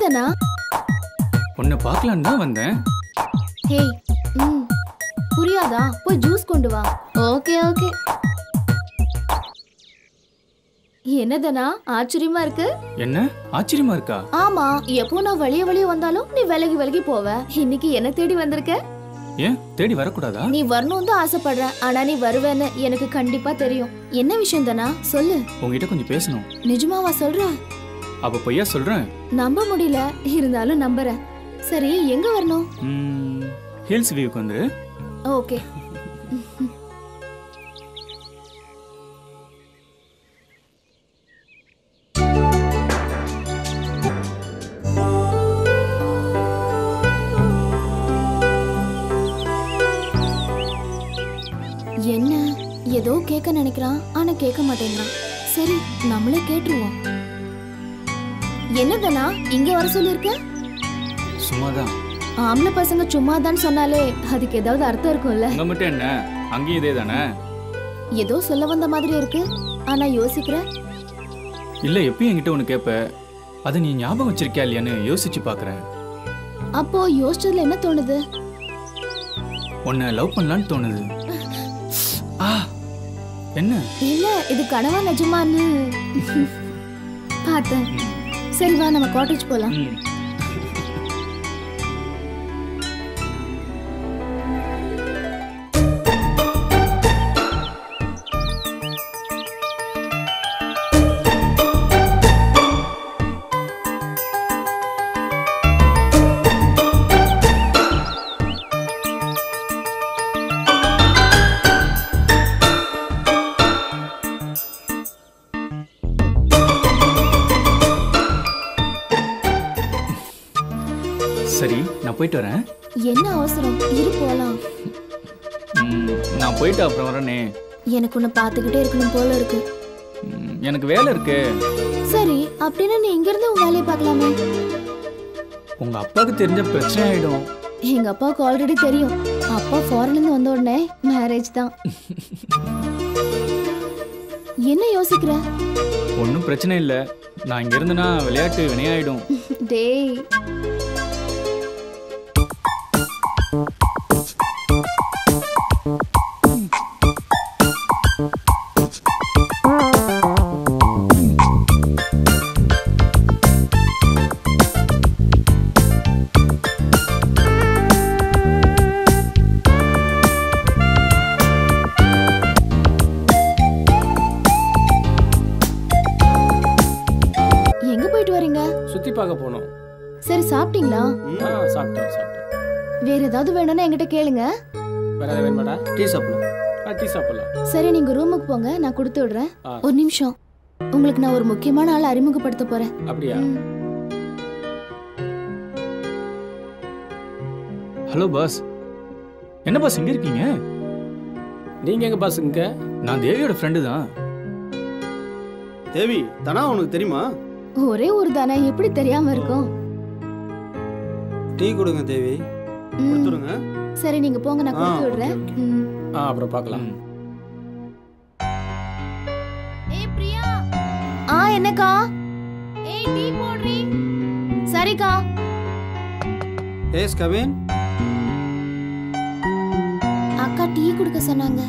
தனா? உன்னை பார்க்கலான்னு தான் வந்தேன். ஹேய், புரியாதா? போய் ஜூஸ் கொண்டு வா. Okay okay. என்னதனா ஆச்சரியமா இருக்கு? என்ன ஆச்சரியமா இருக்கா? ஆமா, எப்போ நான் வெளியே வந்தாலும் நீ விலகி போவ. இன்னைக்கு என்ன தேடி வந்திருக்க? ஏன் தேடி வரக்கூடாதா? நீ வரணும்னு தான் ஆசைப்படுற, ஆனா நீ வருவேன்னு எனக்கு கண்டிப்பா தெரியும். என்ன விஷயம் தானா? சொல்லு. உங்ககிட்ட கொஞ்சம் பேசணும். நிஜமாவா சொல்ற? அப்ப பொய்யா சொல்றேன்? நம்ப முடியல, இருந்தாலும் நம்புறேன். சரி, எங்க வரணும்? ஹில்ஸ் வியூக்கு வந்துரு. ஓகே. என்ன ஏதோ கேட்க நினைக்கிறான், ஆனா கேட்க மாட்டேங்கிறான். சரி, நம்மளே கேட்டுருவோம். என்னதானா இங்க வர சொல்லிருக்க? சும்மாதான். ஆம்பளை பசங்க சும்மாதான் சொன்னாலே அதுக்கு ஏதாவது அர்த்தம் இருக்கும்ல. அங்க மட்டும் என்ன, அங்கேயும் இதே தானே. ஏதோ சொல்ல வந்த மாதிரி இருக்கு, ஆனா யோசிக்கிற. இல்ல, எப்பயும் என்கிட்ட ஒண்ணு கேப்ப, அதை நீ ஞாபகம் வச்சிருக்கியா இல்லையான்னு யோசிச்சு பாக்குறேன். அப்போ யோசிச்சதுல என்ன தோணுது? உன்னை லவ் பண்ணலான்னு தோணுது. என்ன? இல்ல, இது கனவா நிஜமான்னு பார்த்தேன். சரி வா, நம்ம காட்டேஜ் போலாம். சரி, நான் போயிட்டு வரேன். என்ன அவசரம்? இரு போலாம். நான் போயிட்டு அப்புறம் வரேனே. எனக்கு உன்னை பார்த்துக்கிட்டே இருக்கணும் போல இருக்கு. எனக்கு வேலை இருக்கு. சரி, அப்படின்னா நீ இங்க இருந்து உன் வேலையை பார்க்கலாமே. உங்க அப்பாவுக்கு தெரிஞ்ச பிரச்சனை ஆயிடும். எங்க அப்பாவுக்கு ஆல்ரெடி தெரியும். அப்பா ஃபாரின்ல இருந்து வந்த உடனே மேரேஜ் தான். என்ன யோசிக்கிற? ஒன்றும் பிரச்சனை இல்லை. நான் இங்க இருந்தேன்னா விளையாட்டு வினையாயிடும். டேய், சுத்தி பார்க்க போனோம். சரி, சாப்பிட்டீங்களா? சாப்பிட்டேன். வேற ஏதாவது வேணும்னா என்கிட்ட கேளுங்க. வேற ஏதாவது வேணுமாடா? டீ சாப்பிடலாம். டீ சாப்பிடலாம். சரி, நீங்க ரூமுக்கு போங்க, நான் கொடுத்து விடுறேன். ஒரு நிமிஷம், உங்களுக்கு நான் ஒரு முக்கியமான ஆளை அறிமுகப்படுத்த போறேன். அப்படியா? Hello boss. என்ன பாஸ் இங்க இருக்கீங்க? நீங்க எங்க பாஸ்? இங்க நான் தேவியோட ஃப்ரெண்டு தான். தேவி தானா? உனக்கு தெரியுமா? ஒரே ஒரு தானே, எப்படி தெரியாம இருக்கும்? டீ கொடுங்க தேவி. கொடுத்துருங்க. சரி, நீங்க போங்க, நான் கொடுத்து விடுறேன். அப்புறம் பார்க்கலாம். ஏய் பிரியா. என்னக்கா? ஏய், டீ போடுறீ? சரிக்கா. எஸ் கவின். அக்கா டீ குடுக்க சொன்னாங்க.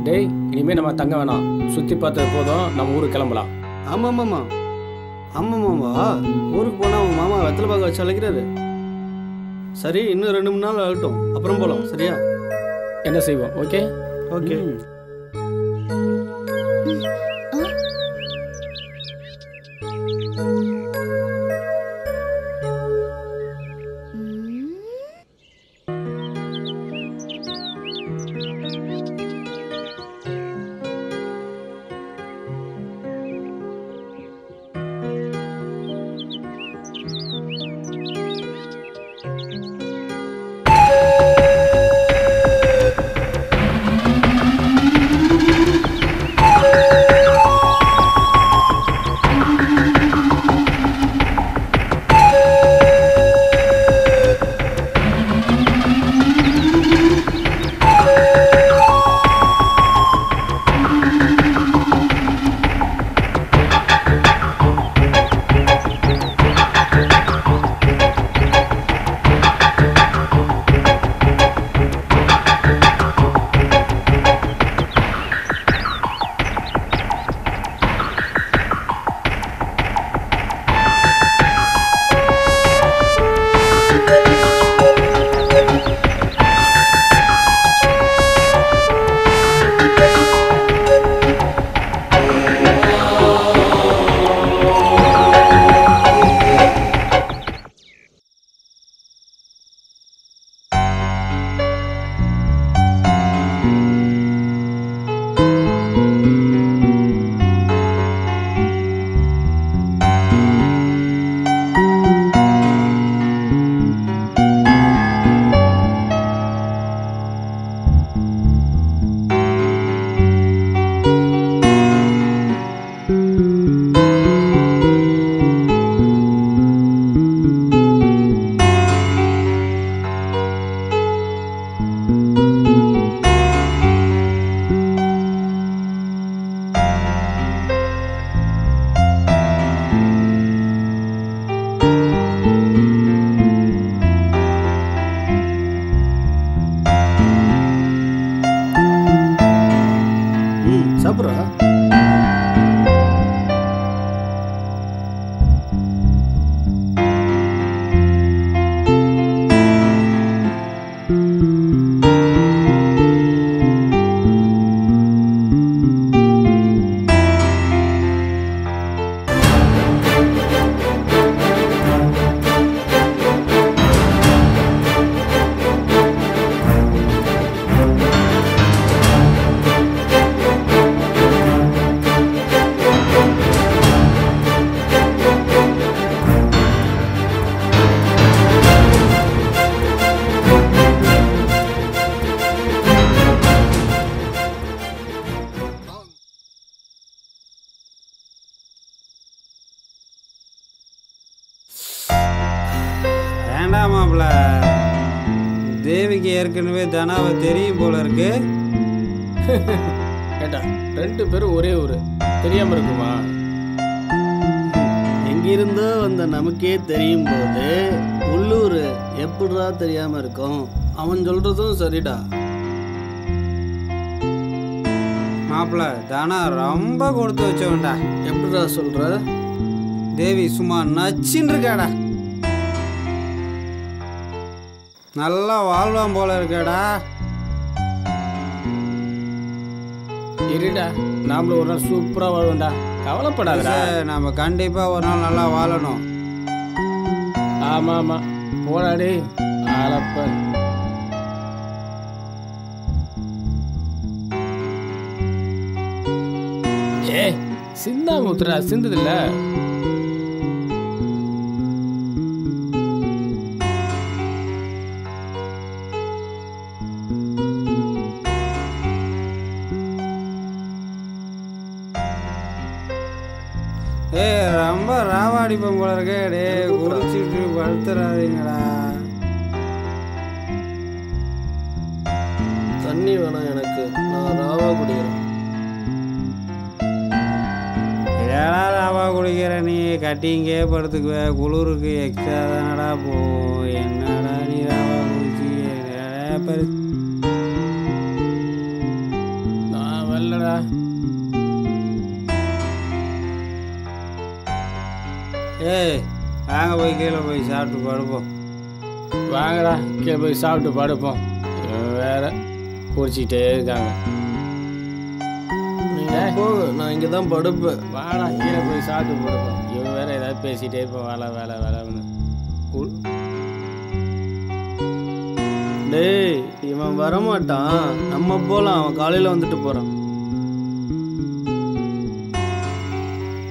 டேய், இனிமே நம்ம தங்க வேணாம். சுத்தி பார்த்தது போதும், நம்ம ஊருக்கு கிளம்பலாம். ஆமாம்மாம்மா. ஆமாம்மாவா? ஊருக்கு போனால் அவங்க மாமா வெத்தலை பாக்க வச்சு அழைக்கிறாரு. சரி, இன்னும் 2-3 நாள் ஆகட்டும், அப்புறம் போகலாம். சரியா? என்ன செய்வோம்? Okay okay. வேண்டாம் மாப்பிள்ள, தேவிக்கு ஏற்கனவே தனாவை தெரியும் போல இருக்கு. கேட்டா 2 பேரும் ஒரே ஊரு, தெரியாம இருக்குமா? எங்கிருந்தோ வந்த நமக்கே தெரியும் போது உள்ளூர் எப்படிடா தெரியாம இருக்கும்? அவன் சொல்றதும் சரிடா. மாப்பிள்ள, தனா ரொம்ப கொடுத்து வச்சவன்டா. எப்படிடா சொல்ற? தேவி சும்மா நச்சின்னு இருக்காடா. நல்லா வாழ்வான் போல இருக்கடா. இருடா, நாமளும் ஒரு நாள் சூப்பரா வாழ்வோம்டா, கவலைப்படாதடா. நம்ம கண்டிப்பா ஒரு நாள் நல்லா வாழணும். ஆமா ஆமா, போடாடி ஆளப்ப. ஏ சிந்தா முத்துரா, சிந்ததில்ல. ரொம்ப ராவாடிப்போம் போல இருக்கே. டே குடிச்சிட்டு படுத்துறாதீங்கடா. தண்ணி வேணாம் எனக்கு, நான் ராவா குடிக்கிறேன். ஏடா ராவா குடிக்கிற நீ? கட்டிங்கே படுத்துக்குவே, குளிருக்கு எக்ஸ்ட்ரா தானடா போகும். என்னடா நீ ராவா குடிச்சி நான் வரலடா. ஏய் வாங்க போய் கீழே போய் சாப்பிட்டு படுப்போம். வாங்கடா கீழே போய் சாப்பிட்டு படுப்போம். வேற குடிச்சிக்கிட்டே இருக்காங்க. போங்க, நான் இங்கே தான் படுப்பேன். வாடா கீழே போய் சாப்பிட்டு படுப்போம். இவன் வேற ஏதாவது பேசிகிட்டே இருப்போம். வேலை வேலை வேலைன்னு. டேய் இவன் வரமாட்டான், நம்ம போகலாம். அவன் காலையில் வந்துட்டு போகிறான்.